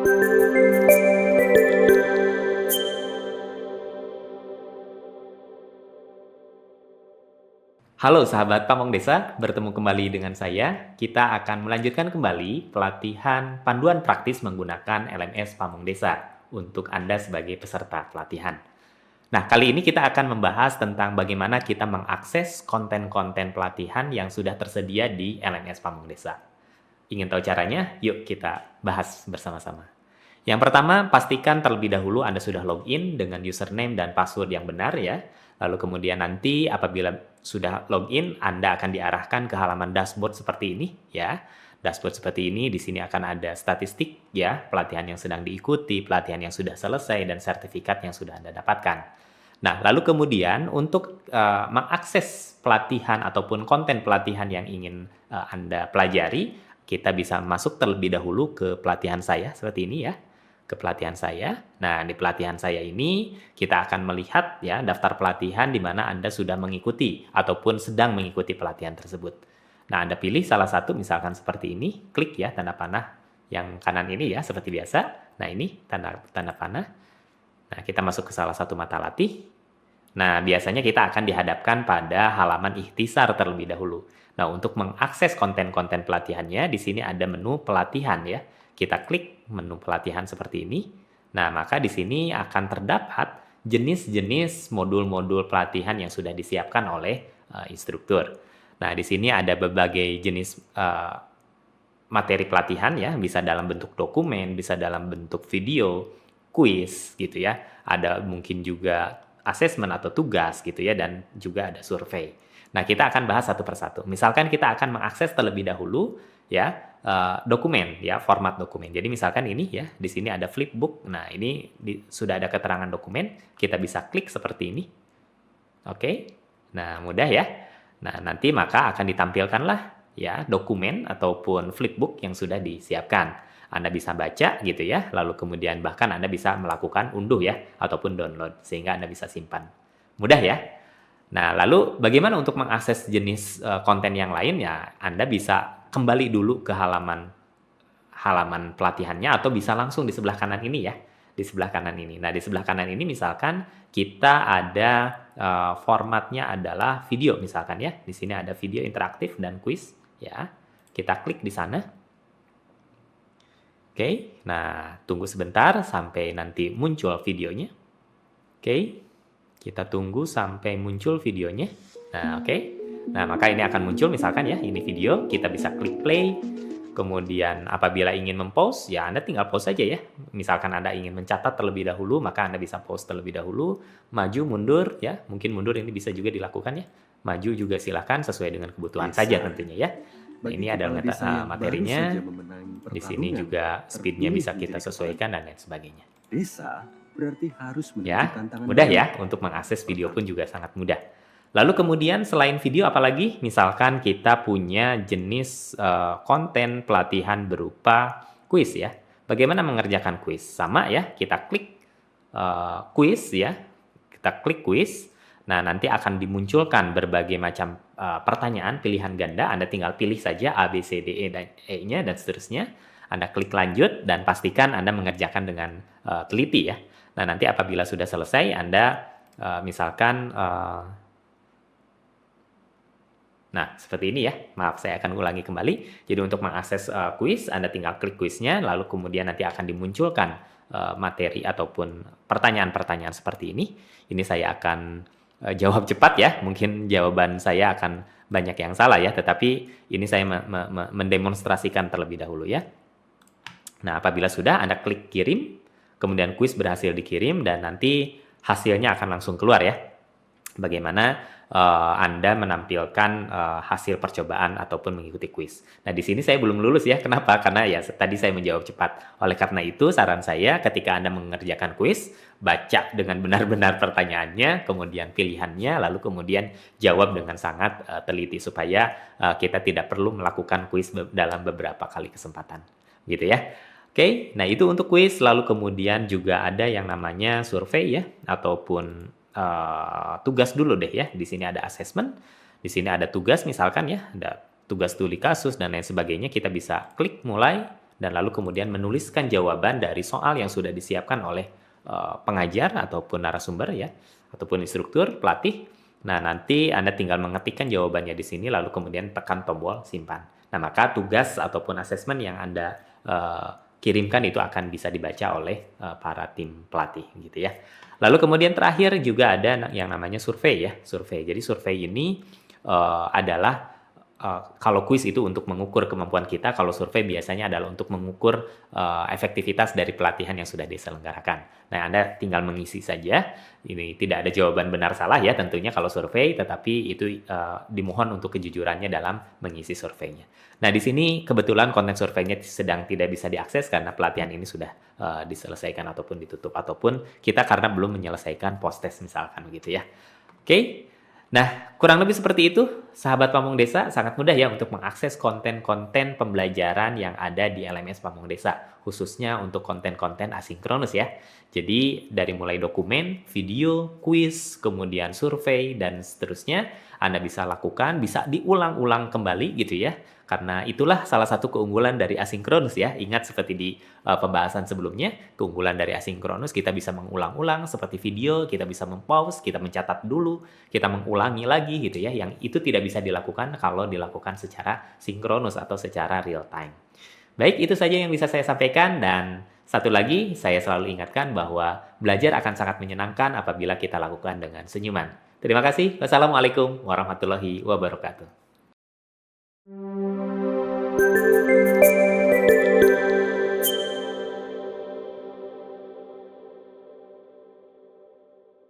Halo sahabat Pamong Desa, bertemu kembali dengan saya. Kita akan melanjutkan kembali pelatihan panduan praktis menggunakan LMS Pamong Desa untuk Anda sebagai peserta pelatihan. Nah, kali ini kita akan membahas tentang bagaimana kita mengakses konten-konten pelatihan yang sudah tersedia di LMS Pamong Desa. Ingin tahu caranya? Yuk kita bahas bersama-sama. Yang pertama, pastikan terlebih dahulu Anda sudah login dengan username dan password yang benar ya. Lalu kemudian nanti apabila sudah login, Anda akan diarahkan ke halaman dashboard seperti ini ya. Dashboard seperti ini, di sini akan ada statistik ya, pelatihan yang sedang diikuti, pelatihan yang sudah selesai, dan sertifikat yang sudah Anda dapatkan. Nah, lalu kemudian untuk mengakses pelatihan ataupun konten pelatihan yang ingin Anda pelajari, kita bisa masuk terlebih dahulu ke pelatihan saya seperti ini ya. Ke pelatihan saya. Nah, di pelatihan saya ini kita akan melihat ya daftar pelatihan di mana Anda sudah mengikuti ataupun sedang mengikuti pelatihan tersebut. Nah, Anda pilih salah satu misalkan seperti ini, klik ya tanda panah yang kanan ini ya seperti biasa. Nah, ini tanda panah. Nah, kita masuk ke salah satu mata latih. Nah, biasanya kita akan dihadapkan pada halaman ikhtisar terlebih dahulu. Nah, untuk mengakses konten-konten pelatihannya, di sini ada menu pelatihan ya. Kita klik menu pelatihan seperti ini. Nah, maka di sini akan terdapat jenis-jenis modul-modul pelatihan yang sudah disiapkan oleh instruktur. Nah, di sini ada berbagai jenis materi pelatihan ya, bisa dalam bentuk dokumen, bisa dalam bentuk video, kuis gitu ya. Ada mungkin juga assessment atau tugas gitu ya, dan juga ada survei. Nah, kita akan bahas satu persatu. Misalkan kita akan mengakses terlebih dahulu ya dokumen ya, format dokumen. Jadi misalkan ini ya, di sini ada flipbook. Nah, ini sudah ada keterangan dokumen, kita bisa klik seperti ini. Oke. Nah, mudah ya. Nah, nanti maka akan ditampilkanlah ya dokumen ataupun flipbook yang sudah disiapkan. Anda bisa baca gitu ya, lalu kemudian bahkan Anda bisa melakukan unduh ya ataupun download sehingga Anda bisa simpan. Mudah ya. Nah, lalu bagaimana untuk mengakses jenis konten yang lain ya? Anda bisa kembali dulu ke halaman pelatihannya atau bisa langsung di sebelah kanan ini ya. Di sebelah kanan ini. Nah, di sebelah kanan ini misalkan kita ada formatnya adalah video misalkan ya. Di sini ada video interaktif dan kuis ya. Kita klik di sana. Oke. Nah, tunggu sebentar sampai nanti muncul videonya. Oke. Kita tunggu sampai muncul videonya. Nah, oke. Nah, maka ini akan muncul misalkan ya, ini video, kita bisa klik play. Kemudian apabila ingin mempost, ya Anda tinggal post saja ya. Misalkan Anda ingin mencatat terlebih dahulu, maka Anda bisa post terlebih dahulu. Maju, mundur ya. Mungkin mundur ini bisa juga dilakukan ya. Maju juga silakan sesuai dengan kebutuhan saja tentunya ya. Nah, ini adalah materinya. Di sini juga speednya bisa kita sesuaikan dan lain sebagainya. Desa berarti harus menuju Ya, tantangan mudah baru. ya. Untuk mengakses video pun juga sangat mudah. Lalu kemudian selain video apalagi? Misalkan kita punya jenis konten pelatihan berupa kuis ya. Bagaimana mengerjakan kuis? Sama ya, kita klik kuis ya. Kita klik kuis. Nah, nanti akan dimunculkan berbagai macam pertanyaan pilihan ganda. Anda tinggal pilih saja A, B, C, D, E, dan E-nya dan seterusnya. Anda klik lanjut dan pastikan Anda mengerjakan dengan teliti ya. Nah, nanti apabila sudah selesai, Anda misalkan nah, seperti ini ya. Maaf, saya akan ulangi kembali. Jadi untuk mengakses kuis, Anda tinggal klik kuisnya, lalu kemudian nanti akan dimunculkan materi ataupun pertanyaan-pertanyaan seperti ini. Ini saya akan jawab cepat ya. Mungkin jawaban saya akan banyak yang salah ya, tetapi ini saya mendemonstrasikan terlebih dahulu ya. Nah, apabila sudah, Anda klik kirim, kemudian kuis berhasil dikirim, dan nanti hasilnya akan langsung keluar ya. Bagaimana Anda menampilkan hasil percobaan ataupun mengikuti kuis. Nah, di sini saya belum lulus ya. Kenapa? Karena ya tadi saya menjawab cepat. Oleh karena itu, saran saya ketika Anda mengerjakan kuis, baca dengan benar-benar pertanyaannya, kemudian pilihannya, lalu kemudian jawab dengan sangat teliti supaya kita tidak perlu melakukan kuis dalam beberapa kali kesempatan. Gitu ya. Oke, nah itu untuk kuis. Lalu kemudian juga ada yang namanya survei ya, ataupun tugas dulu deh ya. Di sini ada assessment, di sini ada tugas misalkan ya, ada tugas studi kasus dan lain sebagainya. Kita bisa klik mulai. dan lalu kemudian menuliskan jawaban dari soal yang sudah disiapkan oleh pengajar ataupun narasumber ya, ataupun instruktur, pelatih. Nah, nanti Anda tinggal mengetikkan jawabannya di sini lalu kemudian tekan tombol simpan. Nah, maka tugas ataupun asesmen yang Anda kirimkan itu akan bisa dibaca oleh para tim pelatih gitu ya. Lalu kemudian terakhir juga ada yang namanya survei ya, survei. Jadi survei ini adalah kalau kuis itu untuk mengukur kemampuan kita, kalau survei biasanya adalah untuk mengukur efektivitas dari pelatihan yang sudah diselenggarakan. Nah, Anda tinggal mengisi saja. Ini tidak ada jawaban benar salah ya tentunya kalau survei, tetapi itu dimohon untuk kejujurannya dalam mengisi surveinya. Nah, di sini kebetulan konten surveinya sedang tidak bisa diakses karena pelatihan ini sudah diselesaikan ataupun ditutup, ataupun kita karena belum menyelesaikan post-test misalkan begitu ya. Oke. Nah, kurang lebih seperti itu, sahabat Pamong Desa, sangat mudah ya untuk mengakses konten-konten pembelajaran yang ada di LMS Pamong Desa, khususnya untuk konten-konten asinkronus ya. Jadi, dari mulai dokumen, video, kuis, kemudian survei, dan seterusnya, Anda bisa lakukan, bisa diulang-ulang kembali gitu ya. Karena itulah salah satu keunggulan dari asinkronus ya. Ingat seperti di pembahasan sebelumnya, keunggulan dari asinkronus kita bisa mengulang-ulang seperti video, kita bisa mempause, kita mencatat dulu, kita mengulangi lagi gitu ya. Yang itu tidak bisa dilakukan kalau dilakukan secara sinkronus atau secara real time. Baik, itu saja yang bisa saya sampaikan, dan satu lagi saya selalu ingatkan bahwa belajar akan sangat menyenangkan apabila kita lakukan dengan senyuman. Terima kasih. Wassalamualaikum warahmatullahi wabarakatuh.